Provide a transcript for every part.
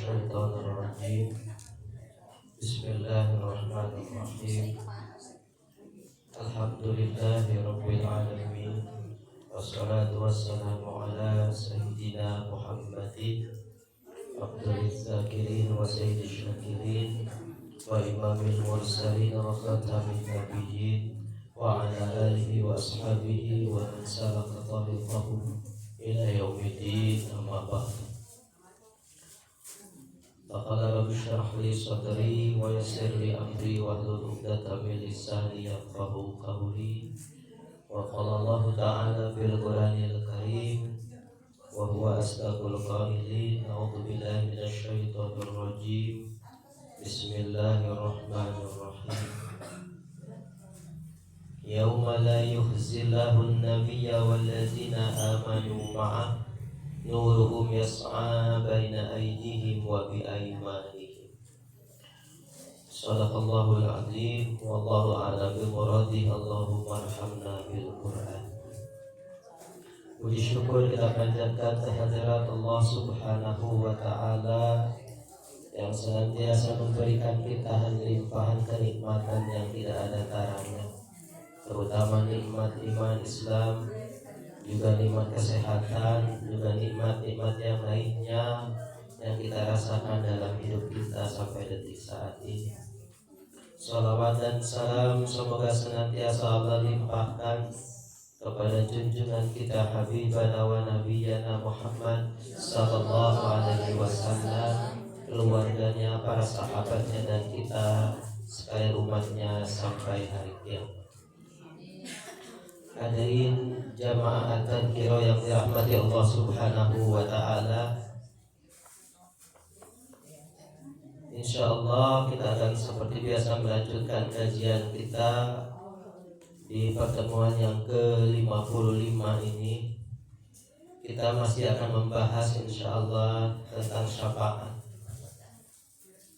الشيطان الرجيم. بسم الله الرحمن الرحيم. الحمد لله رب العالمين، والصلاة والسلام على سيدنا محمد أفضل الذاكرين وسيد الشاكرين وإمام المرسلين وخاتم النبيين وعلى آله وأصحابه ومن سلك طريقهم إلى يوم الدين. أما بعد، فقال رب اشرح لي صدري ويسر لي أمري واحلل عقدة من لساني يفقهوا قولي. وقال الله تعالى في القرآن الكريم وهو أصدق القائلين: أعوذ بالله من الشيطان الرجيم، بسم الله الرحمن الرحيم. يوم لا يخزي الله النبي والذين آمنوا معه نورهم يسعى بين أيديهم وبأيمانهم. صدق الله العظيم والله أعلم بمراده. اللهم ارحمنا بالقرآن. Puji syukur kita panjatkan kehadirat Allah Subhanahu wa Ta'ala yang senantiasa memberikan kita limpahan kenikmatan yang tidak ada taranya, terutama nikmat iman Islam, juga nikmat kesehatan, juga nikmat-nikmat yang lainnya yang kita rasakan dalam hidup kita sampai detik saat ini. Salawat dan salam semoga senantiasa Allah limpahkan kepada junjungan kita Habibana wa Nabiyana Muhammad sallallahu alaihi wasallam, keluarganya, para sahabatnya, dan kita sekalian umatnya sampai hari kiamat. Hadirin jamaah at-tadhkirah yang dirahmati Allah Subhanahu wa Ta'ala, insyaallah kita akan seperti biasa melanjutkan kajian kita di pertemuan yang ke-55 ini. Kita masih akan membahas insyaallah tentang syafaat.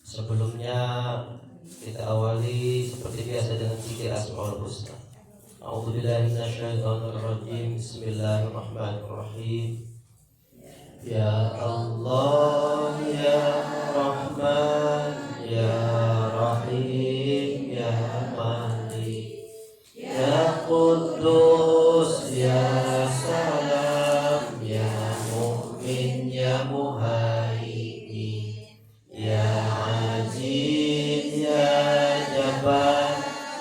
Sebelumnya kita awali seperti biasa dengan zikir Asmaul Husna. A'udzu billahi minasyaitonir rajim. Bismillahirrahmanirrahim. Ya Allah, ya Rahman, ya Rahim, ya Malik, ya Quddus, ya Salam, ya Mu'min, ya Muhaimin, ya Aziz, ya Jabbar,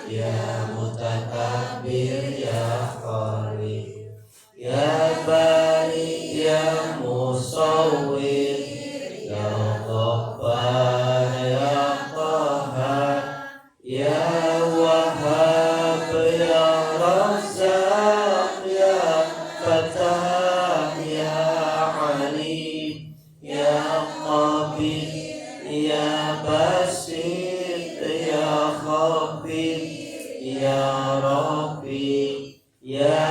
ya Mutakabbir, ya Khalid, ya Bari, ya Musawwir, ya Ghaffar, ya Qahhar, ya Wahhab, ya Razzaq, ya Fattah, ya Alim, ya Qabir, ya Basit, ya Khabir, ya Rabbi, ya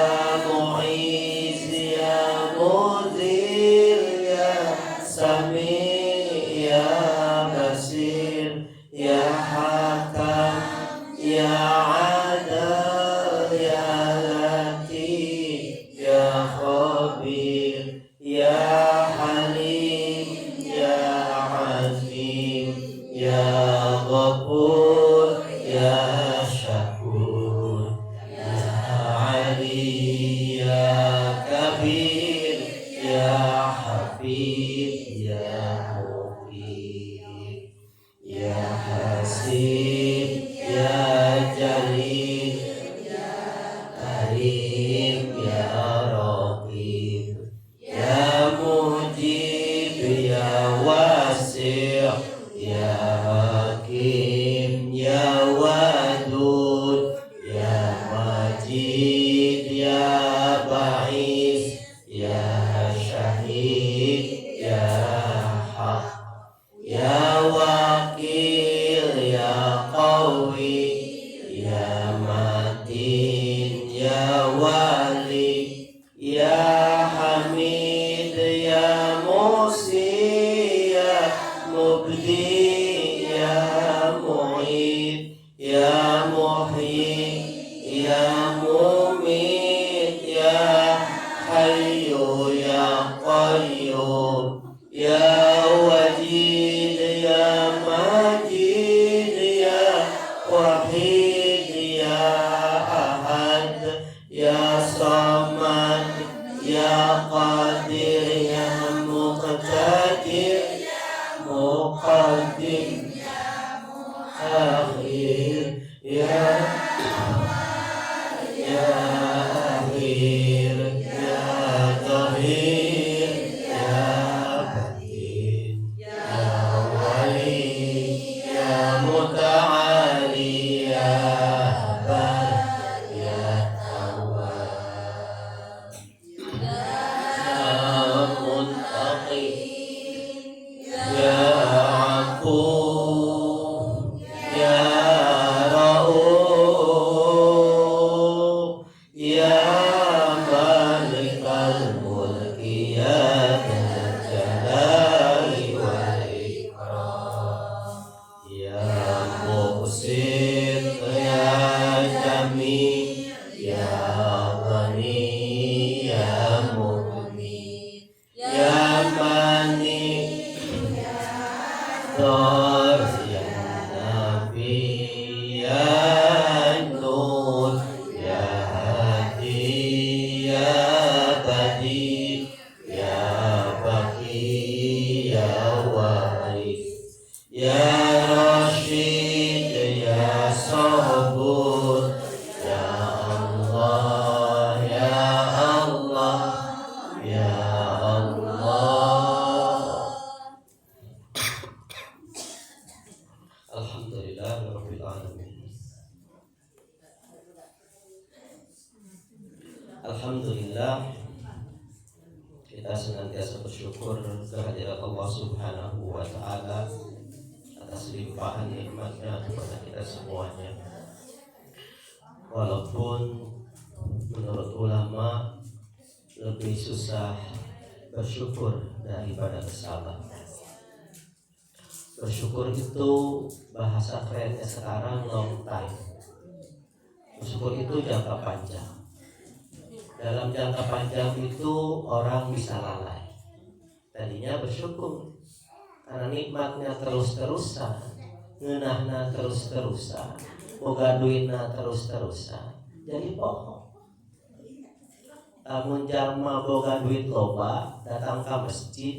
Mu'iz, ya Mudhir, ya Sami, ya Basir, ya Hakam, ya Adal, ya Latif, ya Khabir, ya Halim, ya Azim, ya Ghafur, ya Syakur, ya Ali, ya Kabir, ya Hafid, ya Muqim, ya Hasib, ya Jalil, ya Karim, ya Raqib, ya Mujib, ya Wasi', ya Hakim, ya Wadud, ya Majid, ya Ba'is, ya Syahid, ya Haq, ya Wakil, ya Qawi, ya Matin, ya Wali, ya Hamid, ya Musi, ya Mubdi, ya Mu'id, ya Muhyi, ya Mumit, ya Hayyu, ya Qayyum, ya Wajid, qadir ya muqtadir muqaddim akhir ya akhir ya zahir ya batin ya wali ya muta'ali ya bar ya tawwab ya muntaqi ya afu ya rauf ya malikal mulki ya dzal jalali wal ikram ya muqsit ya jami ya ghani ya mughni ya mani Dar ya Nabi ya Nur ya Hadi ya Badi ya Baqi ya Waris ya Rashid ya Sabur ya Allah ya Allah ya Allah. Alhamdulillahirabbil alamin. Alhamdulillah, kita senantiasa bersyukur kehadirat Allah Subhanahu wa taala atas limpahan nikmatnya kepada kita semuanya. Walaupun menurut ulama lebih susah bersyukur daripada bersabar. Bersyukur itu bahasa kerennya sekarang long time. Bersyukur itu jangka panjang. Dalam jangka panjang itu orang bisa lalai. Tadinya bersyukur karena nikmatnya terus-terusan, ngeunahna terus-terusan, boga duitna terus-terusan. Jadi bohong. Lamun jalma boga duit loba datang ke masjid,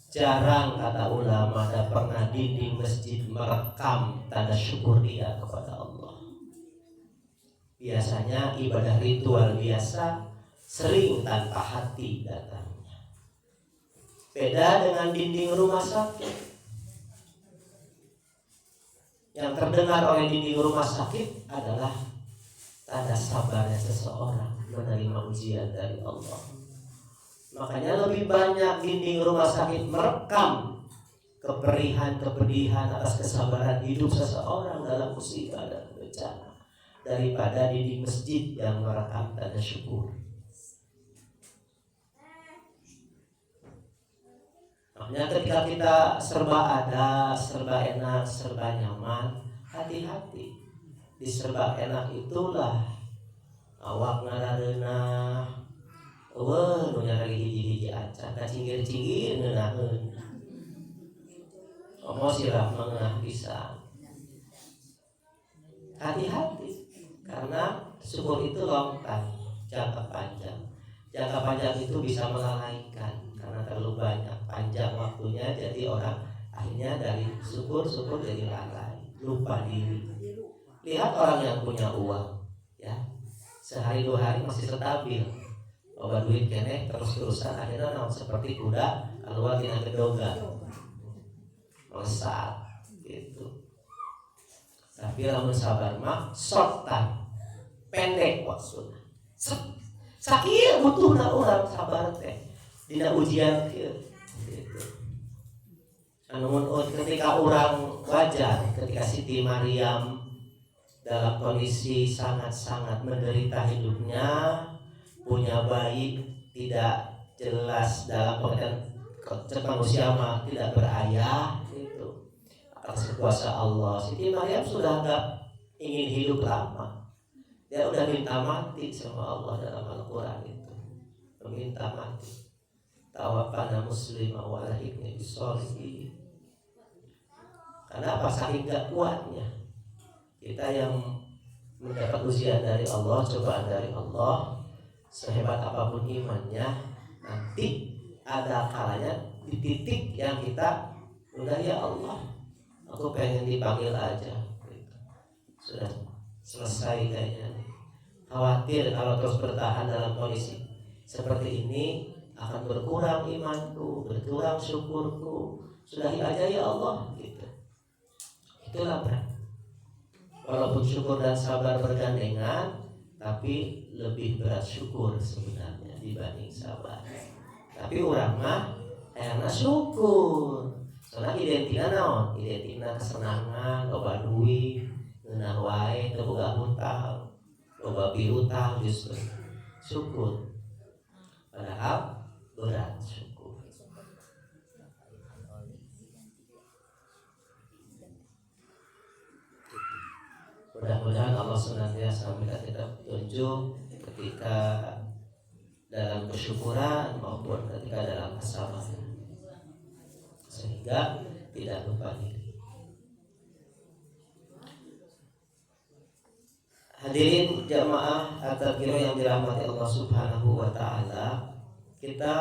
jarang kata ulama ada pernah di masjid merekam tanda syukur dia kepada Allah. Biasanya ibadah ritual biasa sering tanpa hati datangnya. Beda dengan dinding rumah sakit. Yang terdengar oleh dinding rumah sakit adalah tanda sabarnya seseorang menerima ujian dari Allah. Makanya lebih banyak dinding rumah sakit merekam kepedihan atas kesabaran hidup seseorang dalam musibah dan bencana daripada dinding masjid yang merekam tanda syukur. Makanya ketika kita serba ada, serba enak, serba nyaman, hati-hati. Di serba enak itulah awak ngarareuna nunya lagi hiji-hiji acan, kacingir-cingir ngeunaheun. Omong sirah mengah bisa. Hati-hati, karena syukur itu long time, jangka panjang. Jangka panjang itu bisa melalaikan karena terlalu banyak, panjang waktunya, jadi orang akhirnya dari syukur jadi lalai, lupa diri. Lihat orang yang punya uang, ya, sehari dua hari masih stabil. Bawa duit kene terus-terusan akhirnya seperti kuda keluar tina gedogan melesat gitu. Tapi lamun sabar mah short time, pendek waktunya. Sakit butuhna urang sabar teh dina ujian kieu gitu. Anu ketika urang wajar, ketika Siti Maryam dalam kondisi sangat-sangat menderita hidupnya, punya bayi tidak jelas dalam pengertian manusia mah tidak berayah itu atas kuasa Allah. Siti Maryam sudah enggak ingin hidup lama, dia udah minta mati sama Allah dalam Al-Quran itu, meminta mati. Tawaffana muslimah wa alhiqni bis-sholihin. Kenapa? Saking gak kuatnya. Kita yang mendapat ujian dari Allah, cobaan dari Allah, sehebat apapun imannya, Nanti ada kalanya di titik yang kita udah, ya Allah, aku pengen dipanggil aja gitu. Sudah selesai kayaknya. Khawatir kalau terus bertahan dalam kondisi seperti ini akan berkurang imanku, berkurang syukurku. Sudahi aja ya Allah gitu. Itulah berat. Walaupun syukur dan sabar bergandengan, tapi lebih berat syukur sebenarnya dibanding sabar. Tapi orang mah enak syukur. Soalnya identiknya naon? Identiknya kesenangan, loba duit, ngeunah wae, teu boga hutang, loba piutang justru syukur. Padahal berat syukur. Mudah-mudahan Allah senantiasa memberikan kita petunjuk ketika dalam kesyukuran maupun ketika dalam kesabaran, sehingga tidak lupa diri. Hadirin jamaah at-tadhkirah yang dirahmati Allah Subhanahu wa taala, kita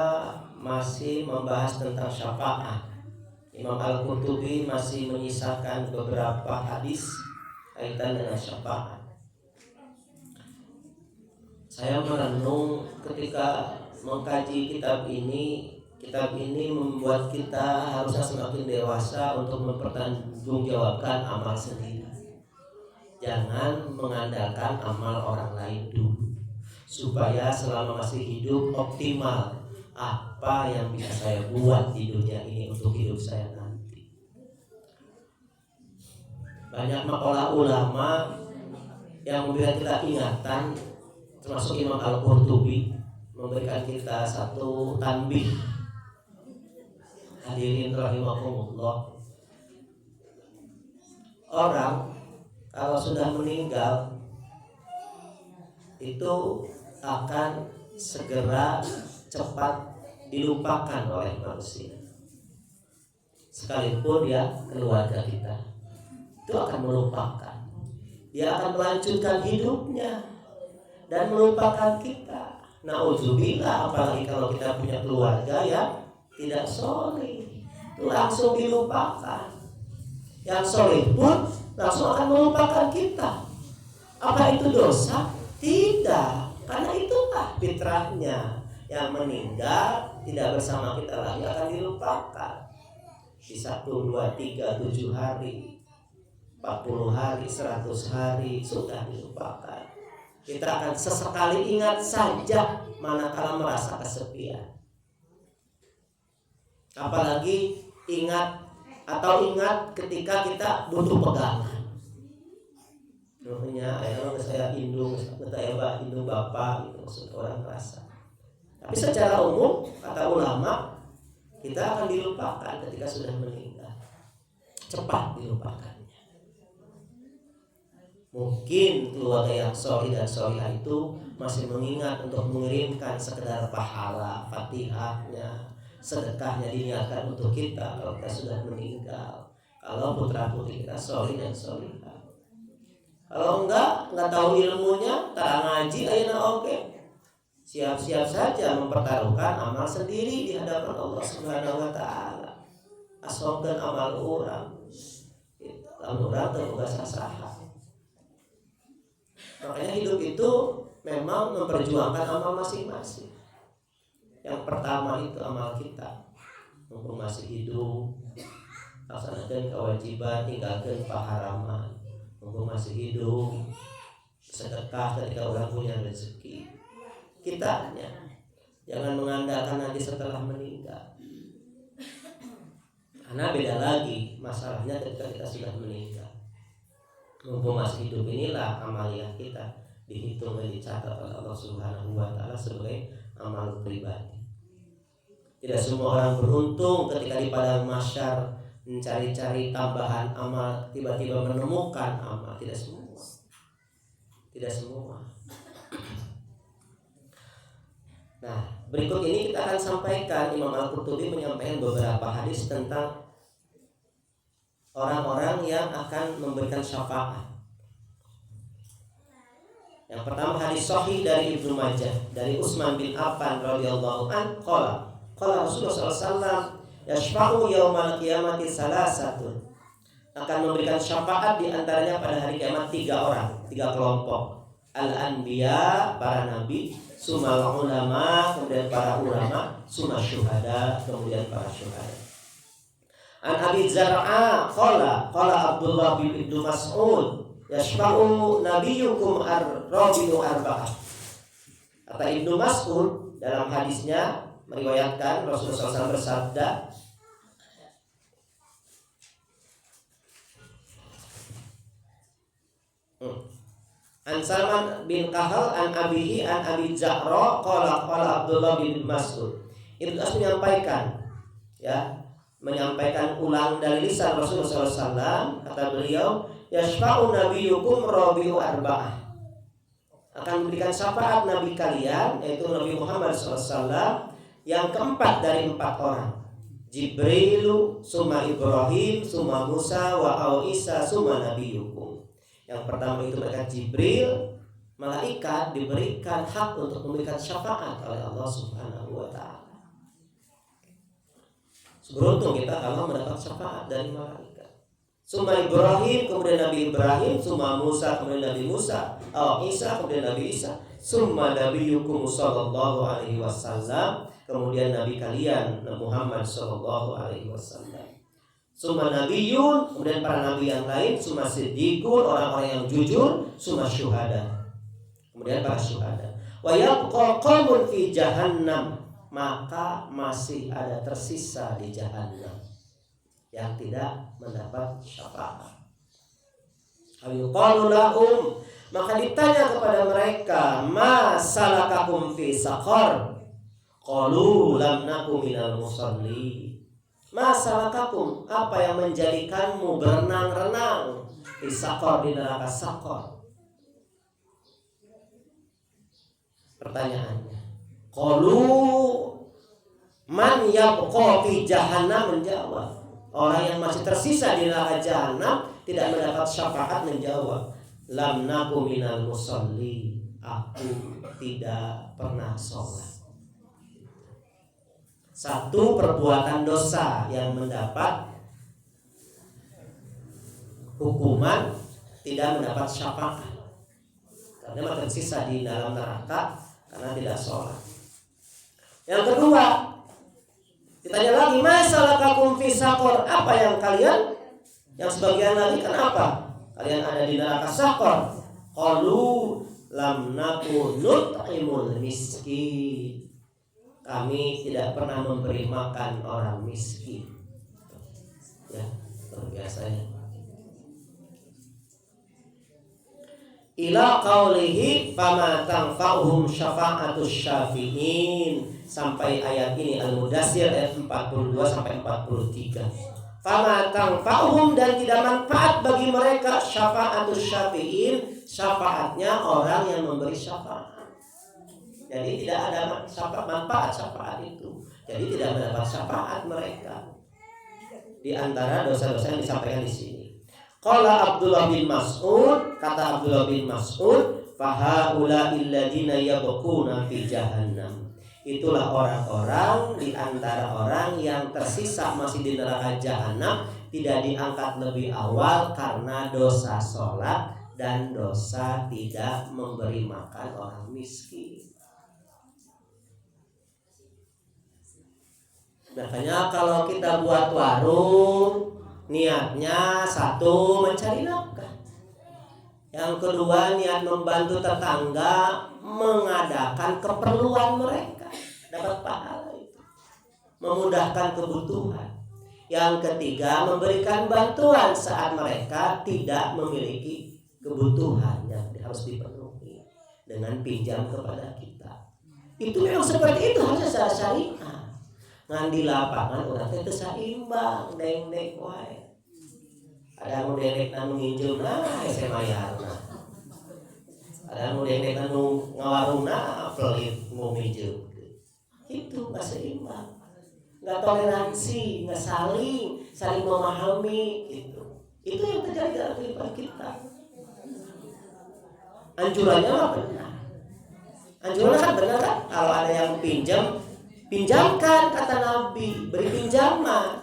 masih membahas tentang syafaat. Imam Al-Qurtubi masih menyisakan beberapa hadis kaitan dengan syafaat. Saya merenung ketika mengkaji kitab ini membuat kita harusnya semakin dewasa untuk mempertanggungjawabkan amal sendiri. Jangan mengandalkan amal orang lain dulu, supaya selama masih hidup optimal apa yang bisa saya buat di dunia ini untuk hidup saya nanti. Banyak makalah ulama yang memberikan kita ingatan, termasuk Imam Al-Qurtubi memberikan kita satu tanbih. Hadirin rahimakumullah, orang kalau sudah meninggal itu akan segera cepat dilupakan oleh manusia. Sekalipun dia keluarga kita, itu akan melupakan. Dia akan melanjutkan hidupnya dan melupakan kita. Nauzubillah, apalagi kalau kita punya keluarga yang tidak sholih, langsung dilupakan. Yang sholih pun langsung akan melupakan kita. Apa itu dosa? Tidak, karena itulah fitrahnya. Yang meninggal tidak bersama kita lagi akan dilupakan. Di 1, 2, 3, 7 hari, 40 hari, 100 hari sudah dilupakan. Kita akan sesekali ingat saja manakala merasa kesepian. Apalagi ingat ketika kita butuh pegangan. Namanya saya indung, saya indung bapak, gitu maksud orang merasa. Tapi secara umum kata ulama, kita akan dilupakan ketika sudah meninggal. Cepat dilupakannya. Mungkin keluarga yang sholih dan sholihah itu masih mengingat untuk mengirimkan sekedar pahala, fatihahnya, sedekahnya diniatkan untuk kita kalau kita sudah meninggal. Kalau putra putri kita sholih dan sholihah. Kalau enggak tahu ilmunya, tak ngaji ayeuna oke. Siap-siap saja mempertaruhkan amal sendiri di hadapan Allah Subhanahu wa taala. Asongkeun amal urang. Lamun urang teu boga sasaha. Makanya hidup itu memang memperjuangkan amal masing-masing. Yang pertama itu amal kita. Mumpung masih hidup, laksanakan kewajiban, tinggalkan paharaman. Mumpung masih hidup, sedekah ketika orang punya rezeki. Kitanya jangan mengandalkan nanti setelah meninggal. Karena beda lagi masalahnya ketika kita sudah meninggal. Mumpung masih hidup inilah amaliah kita dihitung dan dicatat oleh Allah Subhanahu wa taala sebagai amal pribadi. Tidak semua orang beruntung ketika di padang mahsyar mencari-cari tambahan amal, tiba-tiba menemukan amal. Tidak semua. Nah, berikut ini kita akan sampaikan, Imam Al-Qurtubi menyampaikan beberapa hadis tentang orang-orang yang akan memberikan syafaat. Yang pertama hadis sahih dari Ibnu Majah dari Utsman bin Affan radhiyallahu an qala Rasulullah SAW yashfa'u yaumal qiyamati salasatun, akan memberikan syafaat di antaranya pada hari kiamat 3 orang, 3 kelompok. Al-anbiya, para nabi, sumal ulama, kemudian para ulama, summa syuhada, kemudian para syuhada. An Abi Zar'a qala Abdullah bin Ibnu Mas'ud yashfa'u nabiyyukum ar-rabi'u arba'ah. Kata Ibnu Mas'ud dalam hadisnya meriwayatkan Rasulullah SAW bersabda, An Salman bin Kahal an abihi an Abi Zahra qala Abdullah bin Mas'ud. Ibnu Mas'ud menyampaikan ulang dari lisan Rasulullah SAW. Kata beliau, yashfa'u nabiyyukum rabi'u arba'ah, akan memberikan syafaat nabi kalian, yaitu Nabi Muhammad SAW, yang keempat dari 4 orang. Jibrilu, summa Ibrahim, summa Musa, wa Isa, summa nabiyyukum. Yang pertama itu malaikat Jibril, malaikat diberikan hak untuk memberikan syafaat oleh Allah Subhanahu wa taala. Beruntung kita kalau mendapat syafaat dari malaikat. Summa Ibrahim, kemudian Nabi Ibrahim, summa Musa, kemudian Nabi Musa, Isa, kemudian Nabi Isa, summa nabiyyukum sallallahu alaihi wasallam, kemudian nabi kalian Nabi Muhammad sallallahu alaihi wasallam. Summa nabiyyun, kemudian para nabi yang lain, summa siddiqun, orang-orang yang jujur, summa syuhada, kemudian para syuhada. Wa yabqa qaumun fi jahannam, maka masih ada tersisa di jahannam yang tidak mendapat syafaat. Ayuqalu lahum, maka ditanya kepada mereka, ma salakakum fi saqar? Qalu lam naku minal musalli. Ma salakakum, apa yang menjadikanmu berenang-renang di saqar, di neraka saqar? Pertanyaannya, qalu man yabqa fi jahannam, menjawab, orang yang masih tersisa di neraka jahanam tidak mendapat syafaat, menjawab, lam naku minal musalli, aku tidak pernah sholat. Satu perbuatan dosa yang mendapat hukuman tidak mendapat syafaat karena masih tersisa di dalam neraka karena tidak sholat. Yang kedua, ditanya lagi, masalakakum fi saqar, apa yang kalian, yang sebagian lagi, kenapa kalian ada di neraka saqar? Qalu lam naku nut'imul miskin, kami tidak pernah memberi makan orang miskin. Ya, luar biasa ya. Ila qaulihi fama tanfa'uhum syafa'atus syafi'in, sampai ayat ini Al-Mudaththir ayat 42 sampai 43. Fama tanfa'uhum, dan tidak manfaat bagi mereka syafa'atus syafi'in, syafaatnya orang yang memberi syafaat. Jadi tidak ada manfaat syafaat itu. Jadi tidak mendapat syafaat mereka. Di antara dosa-dosa yang disampaikan di sini. Qala Abdullah bin Mas'ud, kata Abdullah bin Mas'ud, fahaula illadina yabquna fi jahannam. Itulah orang-orang di antara orang yang tersisa masih di neraka jahanam, tidak diangkat lebih awal karena dosa sholat dan dosa tidak memberi makan orang miskin. Makanya kalau kita buat warung, niatnya satu, mencari nafkah. Yang kedua, niat membantu tetangga mengadakan keperluan mereka, dapat pahala itu, memudahkan kebutuhan. Yang ketiga, memberikan bantuan saat mereka tidak memiliki kebutuhan yang harus dipenuhi dengan pinjam kepada kita. Itu memang seperti itu, harusnya secara syariah. Ngan di lapangan orang itu seimbang, deng-deng wae. Ada anu dendek anu nginjem saya mayarna. Ada anu dendek anu ngawarungna pelit mau minjem. Itu nggak seimbang, nggak toleransi, nggak saling memahami gitu. Itu yang terjadi dalam kehidupan kita. Anjurannya mah benar. Anjurannya kan benar kan? Kalau ada yang pinjam, pinjamkan kata Nabi, beri pinjaman.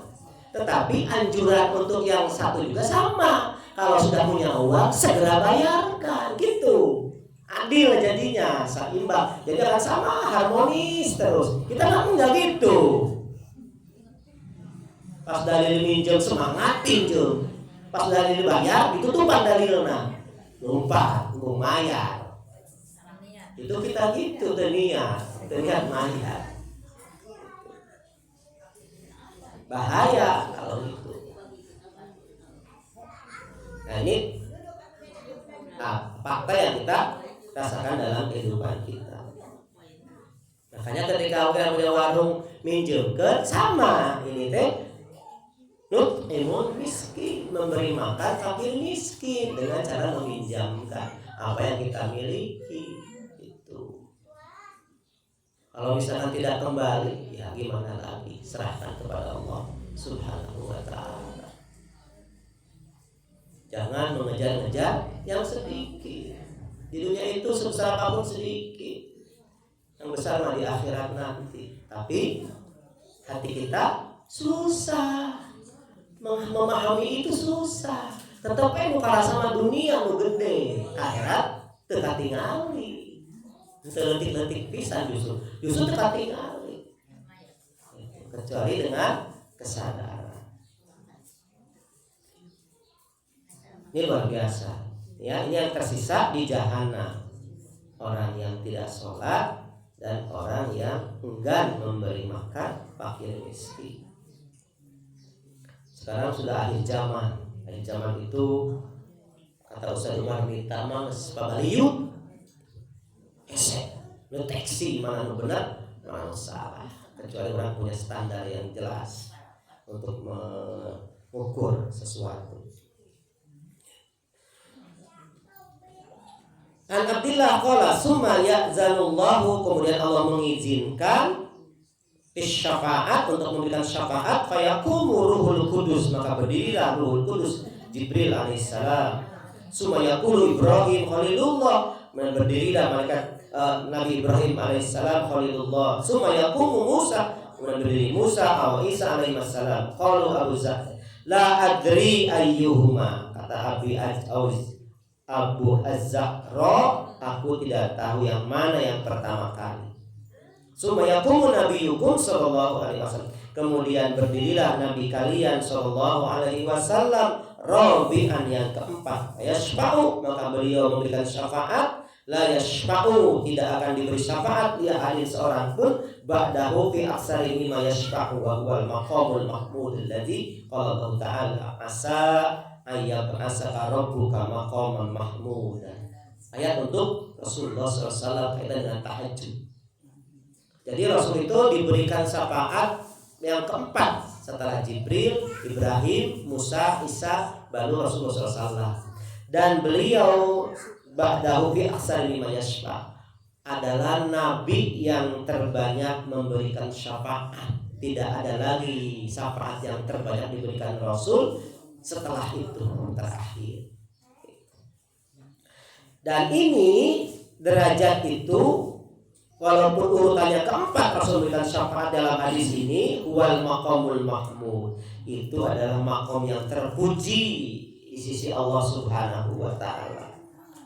Tetapi anjuran untuk yang satu juga sama. Kalau sudah punya uang, segera bayarkan, gitu. Adil jadinya, seimbang. Jadi akan sama, harmonis terus. Kita nggak gitu. Pas dalil minjem semangat pinjem. Pas dalil bayar, ditutupan dalilnya. Lupa, mayar. Itu kita gitu, niat mayar. Bahaya kalau itu. Nah ini fakta yang kita rasakan dalam kehidupan kita. Makanya ketika orang punya warung minjemkan sama ini teh nut'imun miskin, memberi makan fakir miskin dengan cara meminjamkan apa yang kita miliki. Itu. Kalau misalkan tidak kembali, ya gimana lagi? Serahkan kepada Allah Subhanahu wa ta'ala. Jangan mengejar-ngejar yang sedikit. Di dunia itu sebesar apapun sedikit. Yang besar mah di akhirat nanti. Tapi hati kita susah. Memahami itu susah. Tetap kalau sama dunia nu gede, akhirat teu katingali. Letik-letik pisan justru teu katingali. Kecuali dengan kesadaran. Ini luar biasa. Ya, ini yang tersisa di jahanam. Orang yang tidak sholat dan orang yang enggan memberi makan fakir miskin. Sekarang sudah akhir zaman. Akhir zaman itu kata Ustaz Umar minta manges pabaliu esek deteksi mana benar mana salah, kecuali orang punya standar yang jelas untuk mengukur sesuatu. An Abdillah qala summa ya'zanullahu, kemudian Allah mengizinkan syafaat untuk memberikan syafaat, fayaqumu ruhul kudus, maka berdirilah ruhul kudus Jibril alaihissalam. Summa yaqulu Ibrahim khalilullah, berdirilah malaikat Nabi Ibrahim alaihissalam khalilullah. Summa yaqumu Musa, kemudian berdiri Musa atau Isa alaihissalam. Qalu Abu Zar la adri ayyuhuma, kata Abu Az-Zahra, aku tidak tahu yang mana yang pertama kali. Summa yaqumu nabiyyukum sallallahu alaihi wasallam, kemudian berdirilah nabi kalian sallallahu alaihi wasallam rabi'an, yang keempat. Yashfa'u, maka beliau memberikan syafaat. La yashfa'u, tidak akan diberi syafaat li ahadin seorang pun ba'dahu fi aksari mimma yashfa'u wa huwal maqamul mahmud alladzi qala Allah ta'ala asa ayyab'asaka rabbuka maqaman mahmudan. Ayat untuk Rasulullah SAW kaitan dengan tahajud. Jadi Rasul itu diberikan syafaat yang keempat setelah Jibril, Ibrahim, Musa, Isa, baru Rasulullah SAW. Dan beliau ba'dahu fi aksari mimma yashfa' adalah nabi yang terbanyak memberikan syafaat. Tidak ada lagi syafaat yang terbanyak diberikan Rasul setelah itu terakhir. Dan ini derajat itu, walaupun urutannya keempat Rasul memberikan syafaat dalam hadis ini, wal maqamul mahmud, itu adalah makom yang terpuji di sisi Allah Subhanahu wa ta'ala.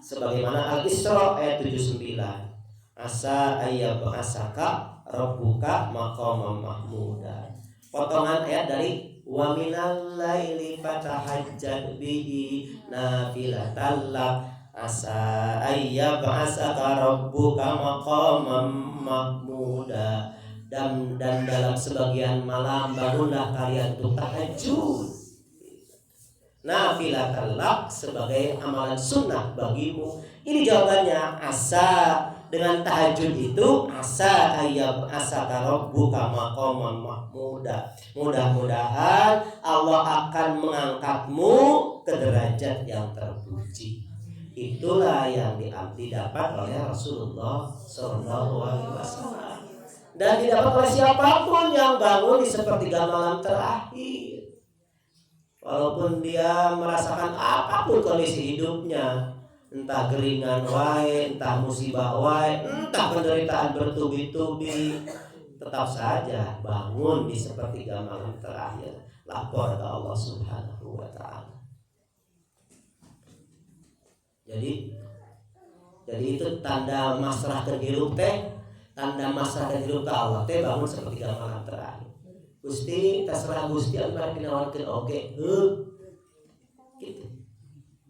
Sebagaimana Al-Isra ayat 79, asa ayyab'asaka rabbuka maqaman mahmuda. Potongan ayat dari wa minal laili fatahajjad bihi nafilatan lak asa ayyab'asaka rabbuka maqaman mahmuda. Dan dalam sebagian malam bangunlah kalian untuk tahajud nafilatan lak, sebagai amalan sunnah bagimu. Ini jawabannya, asa, dengan tahajud itu asa ayyab'asaka rabbuka maqaman mahmuda. Mudah-mudahan Allah akan mengangkatmu ke derajat yang terpuji. Itulah yang didapat oleh Rasulullah SAW, dan didapat oleh siapapun yang bangun di sepertiga malam terakhir. Walaupun dia merasakan apapun kondisi hidupnya, entah geringan wae, entah musibah wae, entah penderitaan bertubi-tubi, tetap saja bangun di sepertiga malam terakhir, lapor ke Allah Subhanahu wa taala. Jadi itu tanda masrahkeun hirup teh, tanda masrahkeun hirup ka Allah teh bangun sepertiga malam terakhir. Gusti terserah Gusti anu bari dinawarkeun oge. Gitu.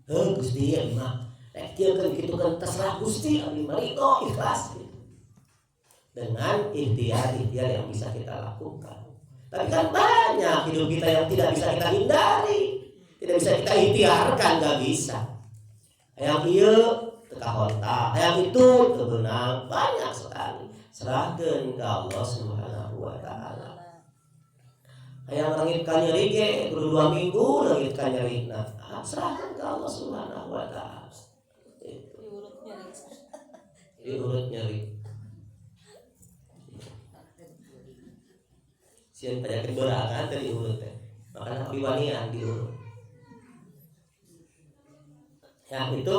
Gusti ya mah. Rek kieu kan kitu kan terserah Gusti abi marido ikhlas. Dengan ikhtiar yang bisa kita lakukan. Tapi kan banyak hidup kita yang tidak bisa kita hindari, tidak bisa kita ikhtiarkan, gak bisa. Yang ieu teka honta, yang itu kebenang, banyak sekali. Serahkeun ka Allah Subhanahu wa taala. Yang langit ka nyeri ge kudu 2 minggu langit ka nyerina. Serahkeun ka Allah Subhanahu wa taala. Diurut nyeri. Sian penyakit berat kan tadi diurut teh. Makanya biwanian diurut. Yang itu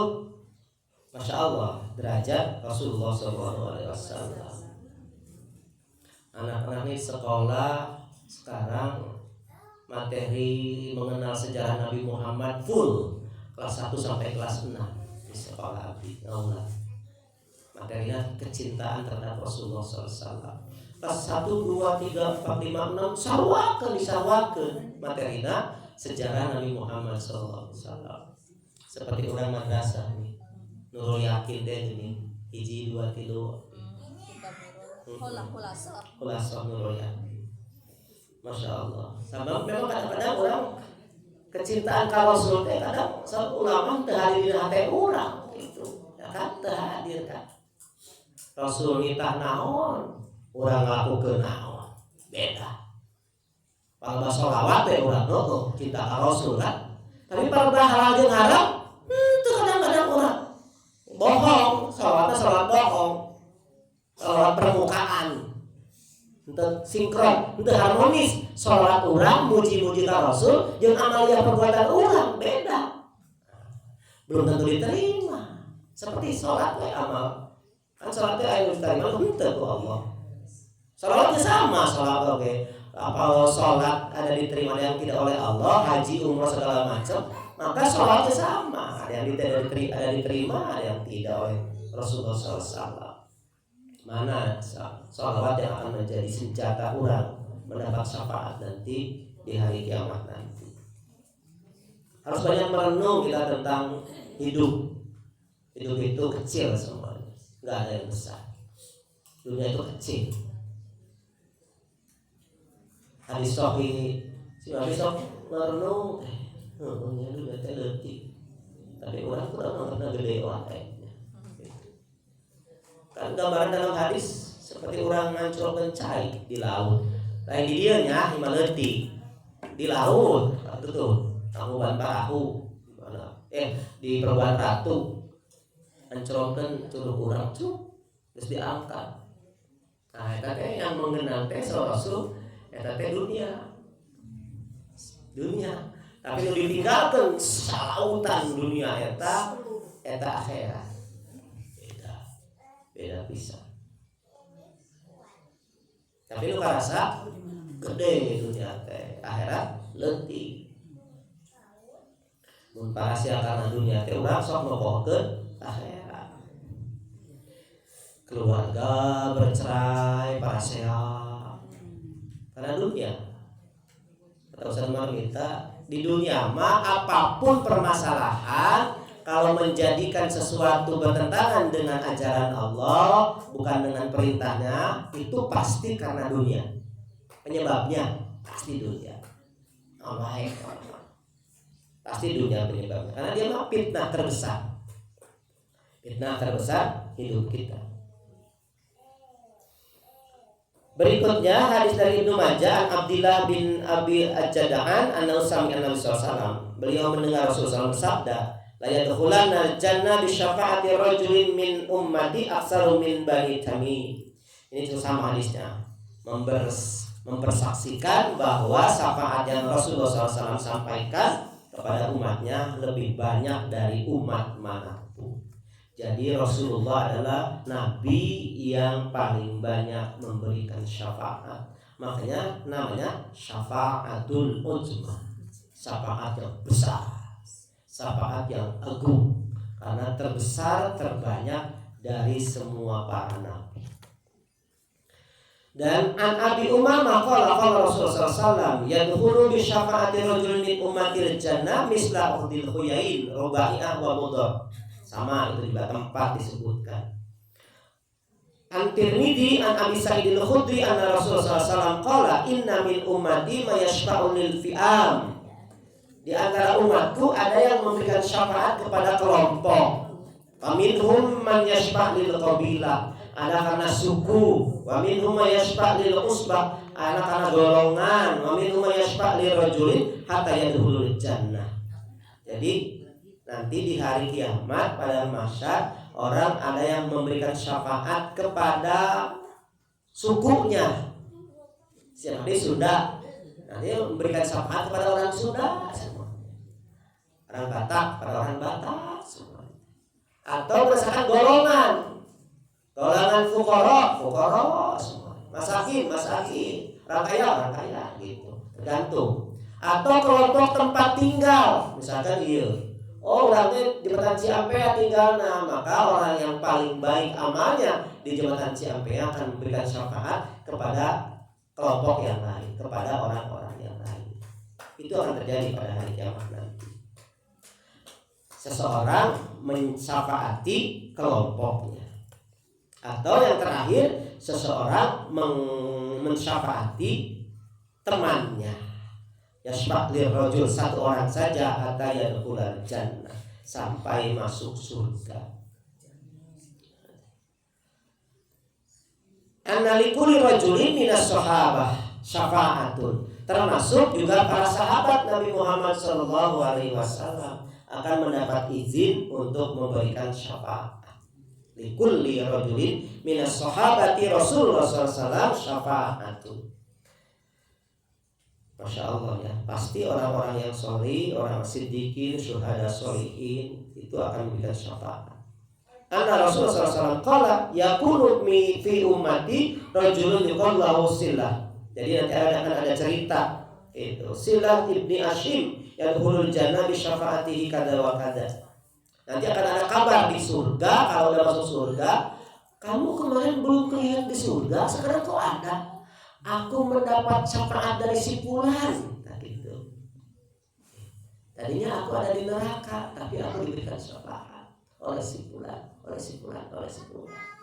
Masya Allah derajat Rasulullah SAW. Anak-anak ini sekolah sekarang materi mengenal sejarah Nabi Muhammad full kelas 1 sampai kelas 6 di sekolah abdi ngaula. Materinya kecintaan terhadap Rasulullah SAW. Kelas 1, 2, 3, 4, 5, 6 disawakeun materina sejarah Nabi Muhammad SAW. Seperti orang madrasah nih. Nurul Yakin teh gini, 1, 2, 3. Khulasah Nurul Yakin. Masya Allah. Sama memang kadang-kadang orang kecintaan ka Rasul teh kadang ulama teu hadir di hati urang gitu. Ya kan teu hadir kan. Rasul nitah naon, urang ngalakukeun naon. Beda. Pangba sholawat teh urang cinta ka Rasul kan. Tapi para halal jeung haram teu kadang-kadang urang bohong, sholat bohong, sholat permukaan, ente sinkron, ente harmonis, sholat urang muji-muji ka Rasul, jeung amalia perbuatan urang beda, belum tentu diterima. Seperti sholat we amal, kan sholat we aya diterima henteu ku Allah. Sholatnya sama, sholat oke. Apa sholat ada diterima ada yang tidak oleh Allah, haji umrah segala macam. Maka sholatnya sama, ada yang diterima, ada yang tidak oleh Rasulullah SAW. Mana sholawat yang akan menjadi senjata orang mendapat syafaat nanti di hari kiamat nanti. Harus banyak merenung kita tentang hidup. Hidup itu kecil semuanya, nggak ada yang besar. Dunia itu kecil. Hadis sahih, si Nabi merenung. Dunia teh leutik. Tapi orang kurang pernah gede wae. Kan gambaran dalam hadis seperti orang ngancurkeun cai di laut. Lain di dieu nya hima leutik. Di laut, atuh tuh, Tangkuban Parahu mana? Di Perguruan Ratu. Ngancurkeun curug urang terus diangkat. Nah, eta teh yang mengenang teh Rasul, eta teh dunia. Tapi nu ditinggalkeun salautan dunia eta akhirat. Beda pisan. Tapi nu karasa gede dunia teh, akhirat leutik. Mun parasia karena dunia teh urang sok nobohkeun akhirat. Keluarga bercerai, parasia karena dunia. Kata Ustaz Marmita, di dunia mah apapun permasalahan kalau menjadikan sesuatu bertentangan dengan ajaran Allah, bukan dengan perintahnya, itu pasti karena dunia. Penyebabnya pasti dunia. Pasti dunia penyebabnya. Karena dia mah fitnah terbesar. Fitnah terbesar hidup kita. Berikutnya hadis dari Ibnu Majah, Abdullah bin Abi Ajdahan, anna sami'a Nabi sallallahu alaihi wasallam. Beliau mendengar Rasulullah bersabda, la yadkhulanna jannah bi syafaati rajulin min ummati aktsaru min bani Tamim. Ini juga sama hadisnya, mempersaksikan bahwa syafaat yang Rasulullah SAW sampaikan, kepada umatnya lebih banyak dari umat manapun. Jadi Rasulullah adalah nabi yang paling banyak memberikan syafaat. Makanya namanya syafaatul uzma, syafaat yang besar, syafaat yang agung, karena terbesar terbanyak dari semua para nabi. Dan an Abi Umamah qala Rasulullah sallallahu yadkhulu bi syafaati rajulin min ummatil jannah misla uhdil khuyail rubai'ah wa mudhar. Sama itu juga tempat disebutkan. An Tirmidzi an Abi Sa'id al-Khudri anna Rasulullah sallallahu alaihi wasallam qala inna min ummati ma yashfa'u lil fi'am. Di antara umatku ada yang memberikan syafaat kepada kelompok. Faminhum man yashfa' lil qabilah, ada karena suku. Wa minhum man yashfa' lil usbah, ada karena golongan. Wa minhum man yashfa' lil rajulin hatta yadkhulul jannah. Jadi nanti di hari kiamat pada mahsyar orang ada yang memberikan syafaat kepada sukunya. Nanti Sunda, nanti memberikan syafaat kepada orang Sunda semua. Orang Batak pada orang Batak semua. Atau misalkan golongan fuqara semua, masakin, orang kaya gitu, tergantung. Atau kelompok tempat tinggal, misalkan orangnya di Jembatan Ciampea tinggalnya, maka orang yang paling baik amalnya di Jembatan Ciampea akan memberikan syafaat kepada kelompok yang lain, kepada orang-orang yang lain. Itu akan terjadi pada hari kiamat nanti. Seseorang mensyafaati kelompoknya. Atau yang terakhir, seseorang mensyafaati temannya. Yashfa' lirrajul, satu orang saja hatta yadkhulal jannah, sampai masuk surga. Anna likulli rajulin minas sahabah syafa'atun, termasuk juga para sahabat Nabi Muhammad sallallahu alaihi wasallam akan mendapat izin untuk memberikan syafaat. Likulli rajulin minas sahabati Rasulullah sallallahu alaihi wasallam syafa'atun. Masya Allah ya, pasti orang-orang yang sholih, orang siddiqin, syuhada sholihin itu akan memberikan syafaat. Anna Rasulullah sallallahu alaihi wasallam qala yakunu fi ummati rajulun yuqallahu Silah. Jadi nanti akan ada cerita itu Silah ibni Hashim yadkhulul jannah bi syafaatihi kada wa kada. Nanti akan ada kabar di surga, kalau udah masuk surga, kamu kemarin belum kelihatan di surga, sekarang kok ada. Aku mendapat syafaat dari si fulan. Gitu. Tadinya aku ada di neraka, tapi aku diberikan syafaat oleh si fulan.